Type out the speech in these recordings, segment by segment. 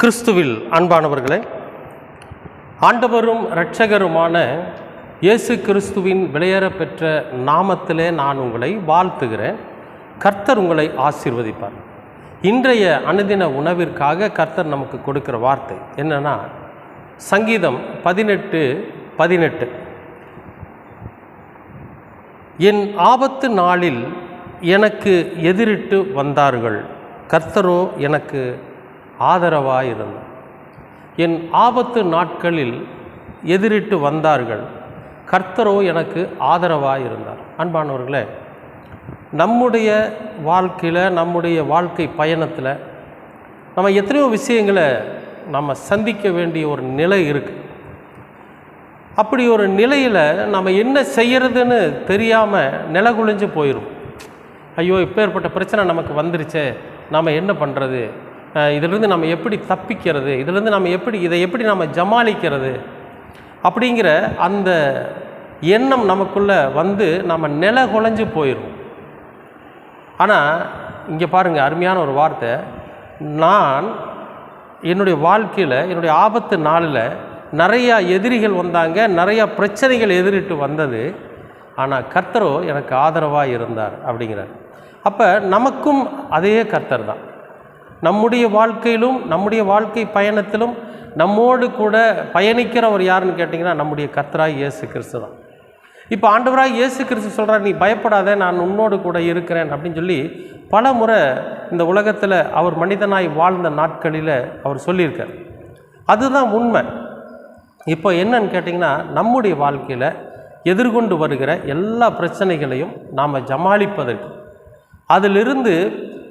கிறிஸ்துவில் அன்பானவர்களே, ஆண்டவரும் இரட்சகருமான இயேசு கிறிஸ்துவின் விலையேற பெற்ற நாமத்திலே நான் உங்களை வாழ்த்துகிறேன். கர்த்தர் உங்களை ஆசீர்வதிப்பார். இன்றைய அனுதின உணவிற்காக கர்த்தர் நமக்கு கொடுக்கிற வார்த்தை என்னன்னா, சங்கீதம் 18:18. என் ஆபத்து நாளில் எனக்கு எதிரிட்டு வந்தார்கள், கர்த்தரோ எனக்கு ஆதரவாயிருந்தார். என் ஆபத்து நாட்களில் எதிரிட்டு வந்தார்கள், கர்த்தரோ எனக்கு ஆதரவாயிருந்தார். அன்பானவர்களே, நம்முடைய வாழ்க்கையில், நம்முடைய வாழ்க்கை பயணத்தில் நம்ம எத்தனையோ விஷயங்களை நம்ம சந்திக்க வேண்டிய ஒரு நிலை இருக்குது. அப்படி ஒரு நிலையில் நம்ம என்ன செய்கிறதுன்னு தெரியாமல் நிலகுலைஞ்சு போயிடும். ஐயோ, இப்பேற்பட்ட பிரச்சனை நமக்கு வந்துருச்சே, நாம் என்ன பண்ணுறது, இதிலிருந்து நம்ம எப்படி தப்பிக்கிறது, இதிலிருந்து நம்ம இதை எப்படி நம்ம ஜமாளிக்கிறது அப்படிங்கிற அந்த எண்ணம் நமக்குள்ளே வந்து நம்ம நிலகுலைஞ்சு போயிடும். ஆனால் இங்கே பாருங்கள், அருமையான ஒரு வார்த்தை. நான் என்னுடைய வாழ்க்கையில், என்னுடைய ஆபத்து நாளில் நிறையா எதிரிகள் வந்தாங்க, நிறையா பிரச்சனைகள் எதிரிட்டு வந்தது, ஆனால் கர்த்தரோ எனக்கு ஆதரவாக இருந்தார் அப்படிங்கிறார். அப்போ நமக்கும் அதே கர்த்தர் தான். நம்முடைய வாழ்க்கையிலும், நம்முடைய வாழ்க்கை பயணத்திலும் நம்மோடு கூட பயணிக்கிறவர் யாருன்னு கேட்டிங்கன்னா, நம்முடைய கர்த்தராய் இயேசு கிறிஸ்து தான். இப்போ ஆண்டவராய் இயேசு கிறிஸ்து சொல்கிறார், நீ பயப்படாத, நான் உன்னோடு கூட இருக்கிறேன் அப்படின்னு சொல்லி பல முறை இந்த உலகத்தில் அவர் மனிதனாய் வாழ்ந்த நாட்களில் அவர் சொல்லியிருக்கார். அதுதான் உண்மை. இப்போ என்னன்னு கேட்டிங்கன்னா, நம்முடைய வாழ்க்கையில் எதிர்கொண்டு வருகிற எல்லா பிரச்சனைகளையும் நாம் ஜமாளிப்பதற்கு, அதிலிருந்து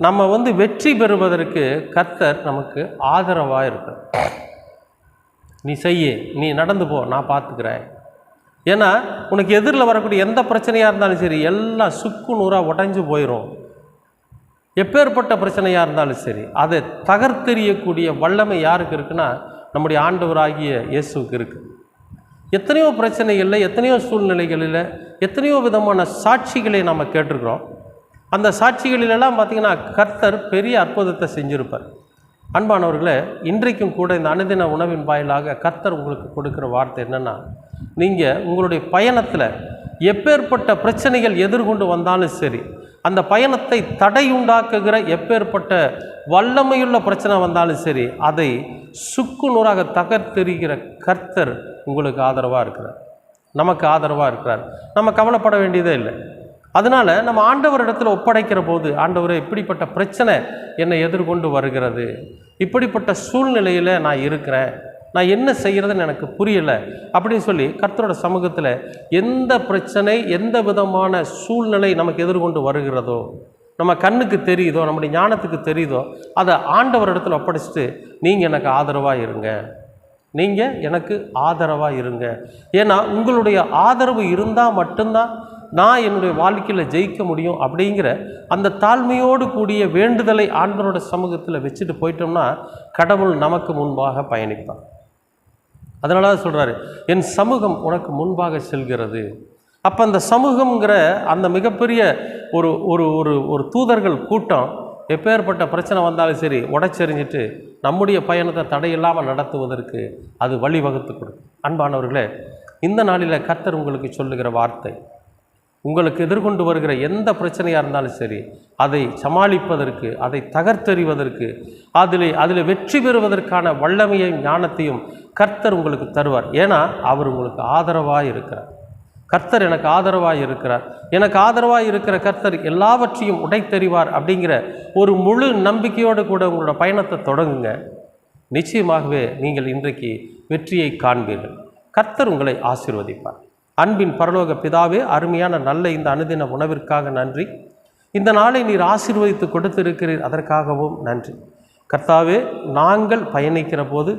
நம்ம வெற்றி பெறுவதற்கு கர்த்தர் நமக்கு ஆதரவாக இருக்கிறார். நீ செய்ய, நீ நடந்து போ, நான் பார்த்துக்கிறேன். ஏன்னா உனக்கு எதிரில் வரக்கூடிய எந்த பிரச்சனையாக இருந்தாலும் சரி, எல்லாம் சுக்கு நூறாக உடைஞ்சு போயிடும். எப்பேற்பட்ட பிரச்சனையாக இருந்தாலும் சரி, அதை தகர்த்தெறியக்கூடிய வல்லமை யாருக்கு இருக்குன்னா, நம்முடைய ஆண்டவராகிய இயேசுவுக்கு இருக்குது. எத்தனையோ பிரச்சனைகளில், எத்தனையோ சூழ்நிலைகளில், எத்தனையோ விதமான சாட்சிகளை நம்ம கேட்டிருக்கிறோம். அந்த சாட்சிகளிலெல்லாம் பார்த்திங்கன்னா கர்த்தர் பெரிய அற்புதத்தை செஞ்சுருப்பார். அன்பானவர்களே, இன்றைக்கும் கூட இந்த அனுதின உணவின் வாயிலாக கர்த்தர் உங்களுக்கு கொடுக்குற வார்த்தை என்னென்னா, நீங்கள் உங்களுடைய பயணத்தில் எப்பேற்பட்ட பிரச்சனைகள் எதிர்கொண்டு வந்தாலும் சரி, அந்த பயணத்தை தடையுண்டாக்குகிற எப்பேற்பட்ட வல்லமையுள்ள பிரச்சனை வந்தாலும் சரி, அதை சுக்கு நூறாக தகர்த்தெறிகிற கர்த்தர் உங்களுக்கு ஆதரவாக இருக்கிறார், நமக்கு ஆதரவாக இருக்கிறார். நம்ம கவலைப்பட வேண்டியதே இல்லை. அதனால் நம்ம ஆண்டவரிடத்தில் ஒப்படைக்கிற போது, ஆண்டவரே, இப்படிப்பட்ட பிரச்சனை என்னை எதிர்கொண்டு வருகிறது, இப்படிப்பட்ட சூழ்நிலையில் நான் இருக்கிறேன், நான் என்ன செய்கிறதுன்னு எனக்கு புரியலை அப்படின்னு சொல்லி கர்த்தரோட சமூகத்தில் எந்த பிரச்சனை, எந்த விதமான சூழ்நிலை நமக்கு எதிர்கொண்டு வருகிறதோ, நம்ம கண்ணுக்கு தெரியுதோ, நம்முடைய ஞானத்துக்கு தெரியுதோ, அதை ஆண்டவரிடத்தில் ஒப்படைச்சிட்டு, நீங்கள் எனக்கு ஆதரவாக இருங்க, நீங்கள் எனக்கு ஆதரவாக இருங்க. ஏன்னா உங்களுடைய ஆதரவு இருந்தால் மட்டும்தான் நான் என்னுடைய வாழ்க்கையில் ஜெயிக்க முடியும் அப்படிங்கிற அந்த தாழ்மையோடு கூடிய வேண்டுதலை ஆண்டவரோட சமூகத்தில் வச்சுட்டு போயிட்டோம்னா கடவுள் நமக்கு முன்பாக பயணிப்பார். அதனால தான் சொல்கிறாரு, என் சமூகம் உனக்கு முன்பாக செல்கிறது. அப்போ அந்த சமூகங்கிற அந்த மிகப்பெரிய ஒரு ஒரு ஒரு ஒரு தூதர்கள் கூட்டம் எப்பேற்பட்ட பிரச்சனை வந்தாலும் சரி உடைச்செறிஞ்சிட்டு நம்முடைய பயணத்தை தடையில்லாமல் நடத்துவதற்கு அது வழிவகுத்து கொடுக்கும். அன்பானவர்களே, இந்த நாளில் கர்த்தர் உங்களுக்கு சொல்லுகிற வார்த்தை, உங்களுக்கு எதிர்கொண்டு வருகிற எந்த பிரச்சனையாக இருந்தாலும் சரி, அதை சமாளிப்பதற்கு, அதை தகர்த்தெறிவதற்கு, அதில் வெற்றி பெறுவதற்கான வல்லமையையும் ஞானத்தையும் கர்த்தர் உங்களுக்கு தருவார். ஏன்னா அவர் உங்களுக்கு ஆதரவாக இருக்கிறார். கர்த்தர் எனக்கு ஆதரவாக இருக்கிறார், எனக்கு ஆதரவாக இருக்கிற கர்த்தர் எல்லாவற்றையும் உடைத்தெறிவார் அப்படிங்கிற ஒரு முழு நம்பிக்கையோடு கூட உங்களோட பயணத்தை தொடங்குங்க. நிச்சயமாகவே நீங்கள் இன்றைக்கு வெற்றியை காண்பீர்கள். கர்த்தர் உங்களை ஆசீர்வதிப்பார். அன்பின் பரலோக பிதாவே, அருமையான நல்ல இந்த அனுதின உணவிற்காக நன்றி. இந்த நாளை நீர் ஆசீர்வதித்து கொடுத்திருக்கிறீர், அதற்காகவும் நன்றி. கர்த்தாவே, நாங்கள் பயணிக்கிற போது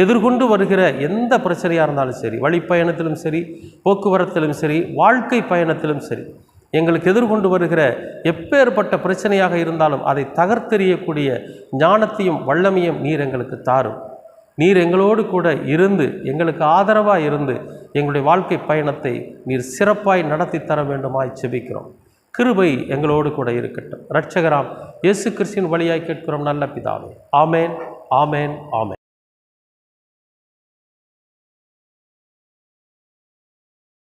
எதிர்கொண்டு வருகிற எந்த பிரச்சனையாக இருந்தாலும் சரி, வழிப்பயணத்திலும் சரி, போக்குவரத்திலும் சரி, வாழ்க்கை பயணத்திலும் சரி, எங்களுக்கு எதிர்கொண்டு வருகிற எப்பேற்பட்ட பிரச்சனையாக இருந்தாலும் அதை தகர்த்தெறியக்கூடிய ஞானத்தையும் வல்லமையும் நீர் எங்களுக்கு தாரும். நீர் எங்களோடு கூட இருந்து, எங்களுக்கு ஆதரவாக இருந்து, எங்களுடைய வாழ்க்கை பயணத்தை நீர் சிறப்பாய் நடத்தி தர வேண்டுமாய் செபிக்கிறோம். கிருபை எங்களோடு கூட இருக்கட்டும். இரட்சகராம் இயேசு கிறிஸ்துவின் வழியாய் கேட்கிறோம் நல்ல பிதாவே. ஆமேன், ஆமேன், ஆமேன்.